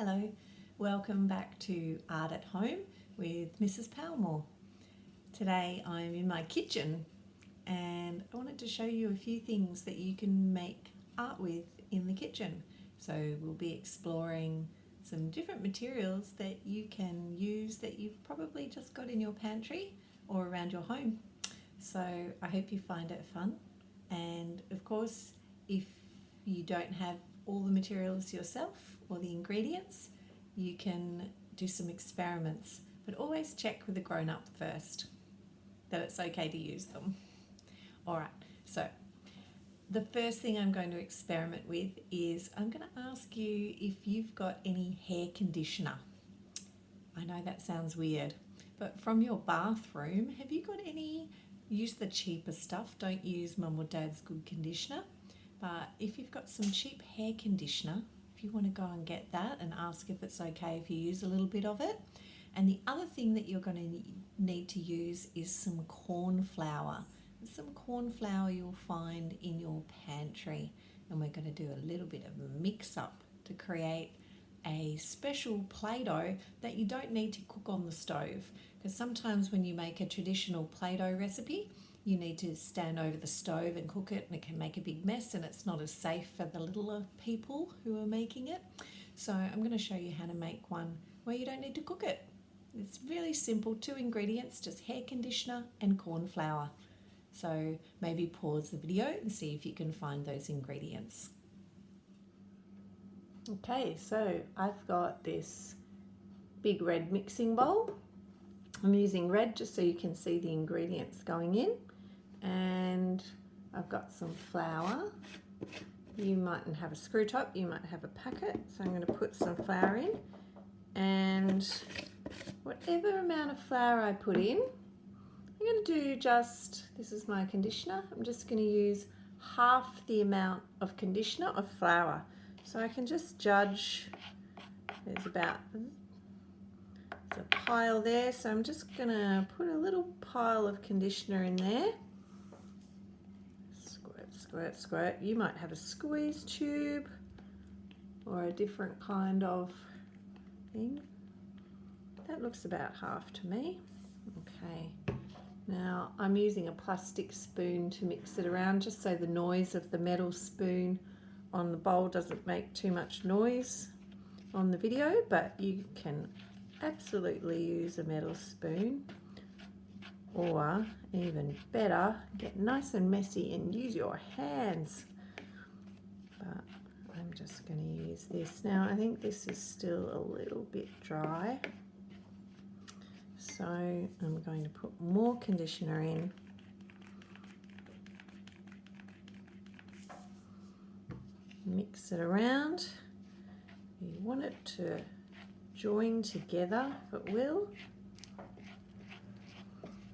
Hello, welcome back to Art at Home with Mrs. Powmore. Today I'm in my kitchen and I wanted to show you a few things that you can make art with in the kitchen. So we'll be exploring some different materials that you can use that you've probably just got in your pantry or around your home. So I hope you find it fun, and of course if you don't have all the materials yourself or the ingredients, you can do some experiments, but always check with a grown-up first that it's okay to use them. Alright, so the first thing I'm going to experiment with is I'm going to ask you if you've got any hair conditioner. I know that sounds weird, but from your bathroom, have you got any? Use the cheaper stuff, don't use mum or dad's good conditioner. But if you've got some cheap hair conditioner, if you want to go and get that and ask if it's okay if you use a little bit of it. And the other thing that you're going to need to use is some corn flour. There's some corn flour you'll find in your pantry. And we're going to do a little bit of a mix up to create a special Play-Doh that you don't need to cook on the stove. Because sometimes when you make a traditional Play-Doh recipe, you need to stand over the stove and cook it, and it can make a big mess and it's not as safe for the littler people who are making it. So I'm going to show you how to make one where you don't need to cook it. It's really simple, 2 ingredients, just hair conditioner and corn flour. So maybe pause the video and see if you can find those ingredients. Okay, so I've got this big red mixing bowl. I'm using red just so you can see the ingredients going in. And I've got some flour. You mightn't have a screw top, you might have a packet. So I'm going to put some flour in, and whatever amount of flour I put in, I'm going to do just, this is my conditioner, I'm just going to use half the amount of conditioner of flour. So I can just judge, there's a pile there, so I'm just going to put a little pile of conditioner in there. Squirt, squirt. You might have a squeeze tube or a different kind of thing. That looks about half to me. Okay, now I'm using a plastic spoon to mix it around just so the noise of the metal spoon on the bowl doesn't make too much noise on the video, but you can absolutely use a metal spoon, or even better, get nice and messy and use your hands. But I'm just going to use this. Now I think this is still a little bit dry, so I'm going to put more conditioner in. Mix it around. You want it to join together, if it will,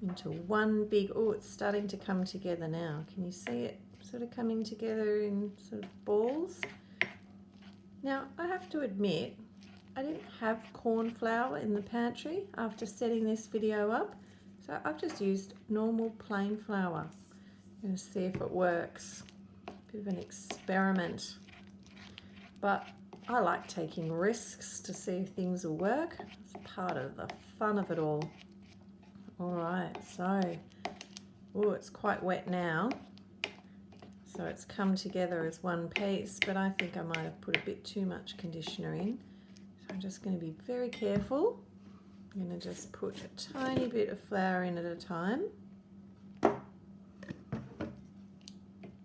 into one big, oh, it's starting to come together now. Can you see it sort of coming together in sort of balls? Now I have to admit, I didn't have corn flour in the pantry after setting this video up, so I've just used normal plain flour. I'm going to see if it works. Bit of an experiment, but I like taking risks to see if things will work. It's part of the fun of it all. Alright, so, oh, it's quite wet now, so it's come together as one piece, but I think I might have put a bit too much conditioner in, so I'm just going to be very careful. I'm going to just put a tiny bit of flour in at a time,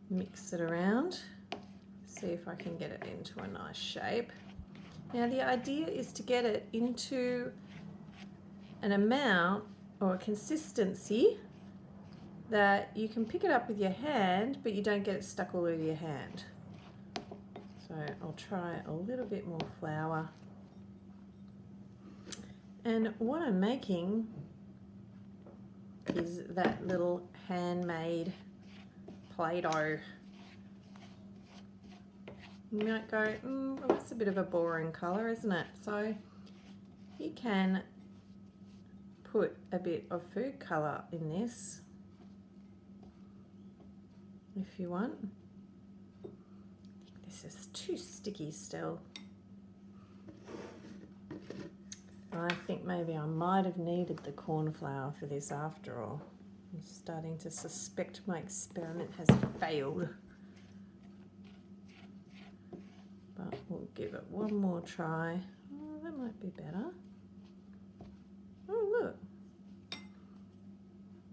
mix it around, see if I can get it into a nice shape. Now the idea is to get it into an amount or a consistency that you can pick it up with your hand, but you don't get it stuck all over your hand. So I'll try a little bit more flour. And what I'm making is that little handmade Play-Doh. You might go, well, that's a bit of a boring colour, isn't it? So you can put a bit of food colour in this if you want. I think this is too sticky still. I think maybe I might have needed the corn flour for this after all. I'm starting to suspect my experiment has failed. But we'll give it one more try. Oh, that might be better. Oh, look.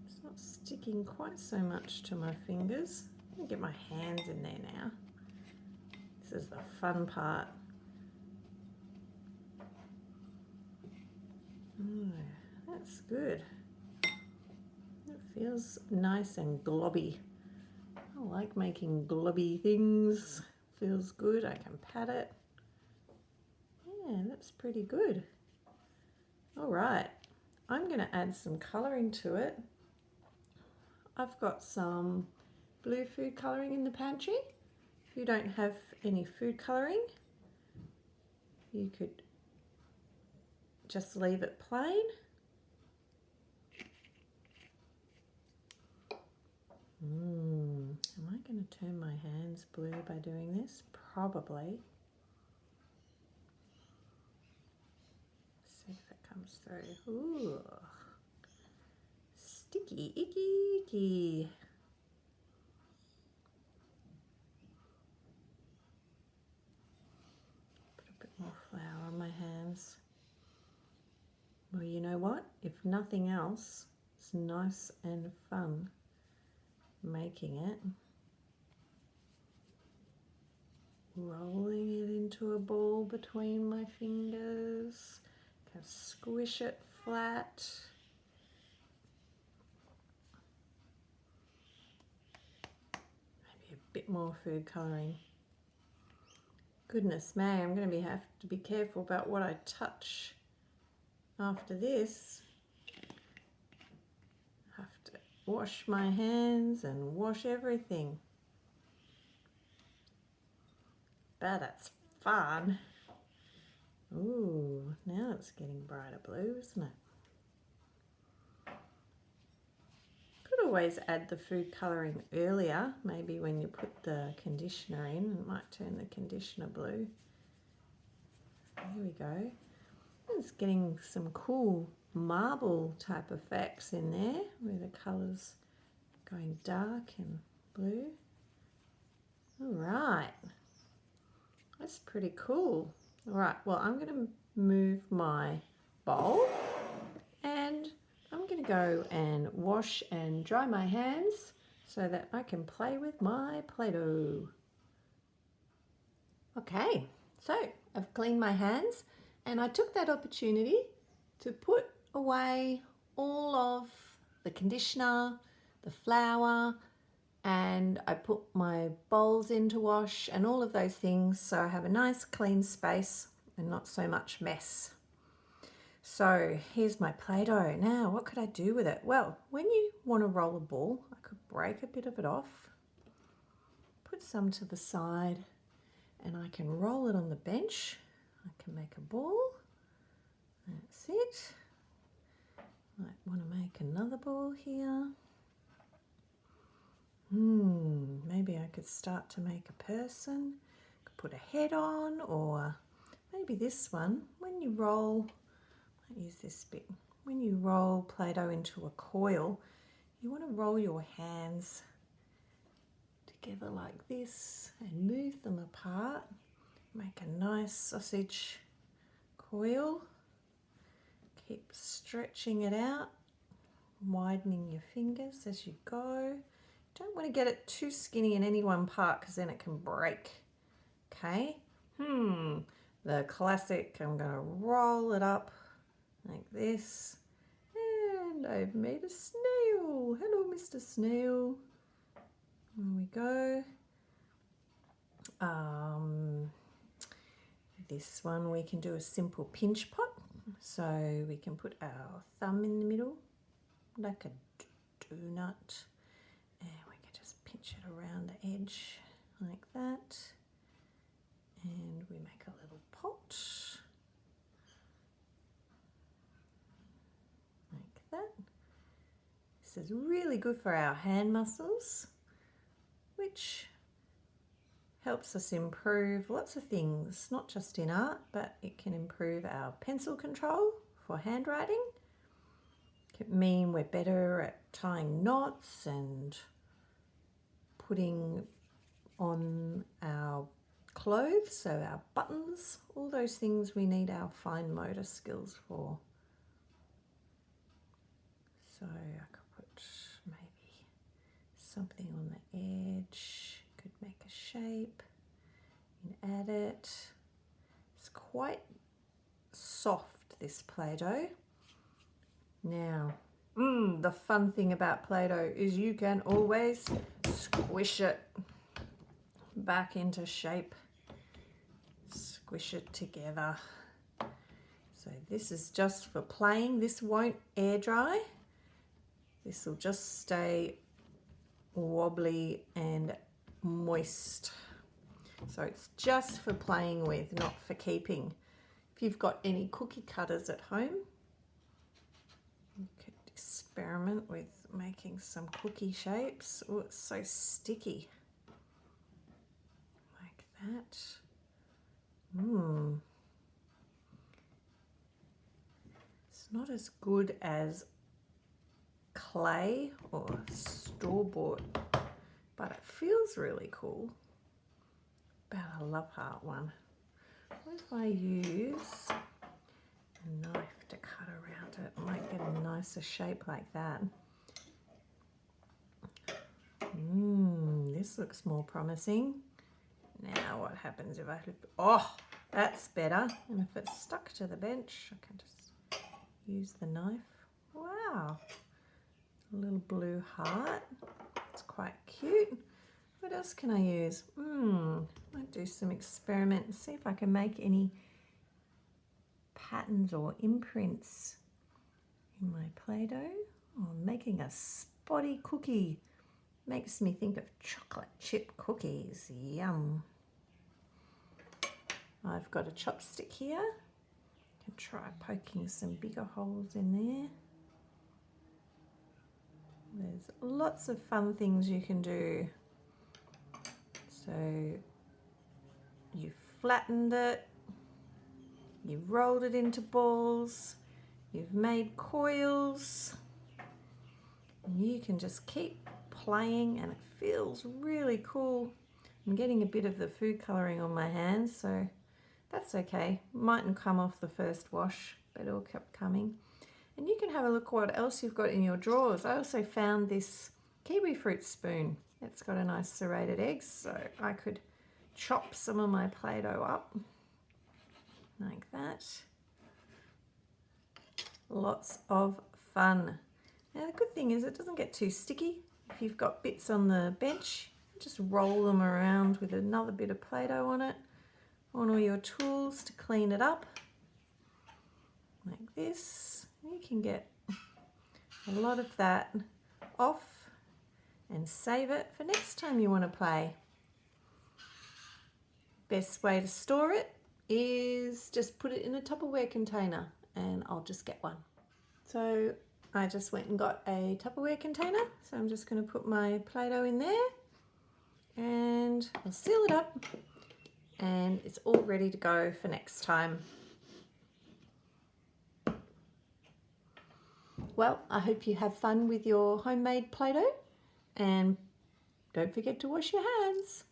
It's not sticking quite so much to my fingers. I can get my hands in there now. This is the fun part. Oh, that's good. It feels nice and globby. I like making globby things. Feels good. I can pat it. Yeah, that's pretty good. All right, I'm going to add some colouring to it. I've got some blue food colouring in the pantry. If you don't have any food colouring, you could just leave it plain. Am I going to turn my hands blue by doing this? Probably. See if it comes through. Ooh. Sticky, icky, icky. Put a bit more flour on my hands. Well, you know what? If nothing else, it's nice and fun making it. Rolling it into a ball between my fingers. Can squish it flat. Maybe a bit more food colouring. Goodness me, I'm going to have to be careful about what I touch after this. I have to wash my hands and wash everything. But it's fun. Ooh, now it's getting brighter blue, isn't it? Could always add the food colouring earlier, maybe when you put the conditioner in. It might turn the conditioner blue. There we go. It's getting some cool marble type effects in there, where the colours going dark and blue. All right. That's pretty cool. All right, well, I'm going to move my bowl and I'm going to go and wash and dry my hands so that I can play with my Play-Doh. Okay, so I've cleaned my hands and I took that opportunity to put away all of the conditioner, the flour, and I put my bowls in to wash and all of those things, so I have a nice clean space and not so much mess. So here's my Play-Doh. Now, what could I do with it? Well, when you want to roll a ball, I could break a bit of it off, put some to the side, and I can roll it on the bench. I can make a ball. That's it. Might want to make another ball here. Maybe I could start to make a person. Could put a head on, or maybe this one. When you roll, I'll use this bit. When you roll Play-Doh into a coil, you want to roll your hands together like this and move them apart. Make a nice sausage coil. Keep stretching it out, widening your fingers as you go. Don't want to get it too skinny in any one part because then it can break. Okay, the classic, I'm going to roll it up like this. And I've made a snail. Hello, Mr. Snail. There we go. This one we can do a simple pinch pot. So we can put our thumb in the middle like a donut. And we can just pinch it around the edge like that. And we make a little pot like that. This is really good for our hand muscles, which helps us improve lots of things, not just in art, but it can improve our pencil control for handwriting. Could mean we're better at tying knots and putting on our clothes, so our buttons, all those things we need our fine motor skills for. So I could put maybe something on the edge, could make a shape and add it. It's quite soft, this Play-Doh. Now, the fun thing about Play-Doh is you can always squish it back into shape. Squish it together. So this is just for playing. This won't air dry. This will just stay wobbly and moist. So it's just for playing with, not for keeping. If you've got any cookie cutters at home, you could experiment with making some cookie shapes. Oh, it's so sticky. Like that. It's not as good as clay or store-bought, but it feels really cool. But I love heart one. What if I use a knife to cut around it? I might get a nicer shape like that. This looks more promising. Now what happens if I flip? Oh, that's better. And if it's stuck to the bench, I can just use the knife. Wow, a little blue heart. It's quite cute. What else can I use? Might do some experiment and see if I can make any patterns or imprints in my Play-Doh. Oh, I'm making a spotty cookie. Makes me think of chocolate chip cookies. Yum. I've got a chopstick here. I can try poking some bigger holes in there. There's lots of fun things you can do. So you've flattened it, you've rolled it into balls, you've made coils, and you can just keep playing and it feels really cool. I'm getting a bit of the food colouring on my hands, so that's okay. Mightn't come off the first wash, but it all kept coming. And you can have a look what else you've got in your drawers. I also found this kiwi fruit spoon. It's got a nice serrated edge, so I could chop some of my Play-Doh up like that. Lots of fun. Now the good thing is it doesn't get too sticky. If you've got bits on the bench, just roll them around with another bit of Play-Doh on it, on all your tools to clean it up like this. You can get a lot of that off and save it for next time you want to play. Best way to store it is just put it in a Tupperware container, and I'll just get one. So I just went and got a Tupperware container, so I'm just going to put my Play-Doh in there and I'll seal it up, and it's all ready to go for next time. Well, I hope you have fun with your homemade Play-Doh, and don't forget to wash your hands.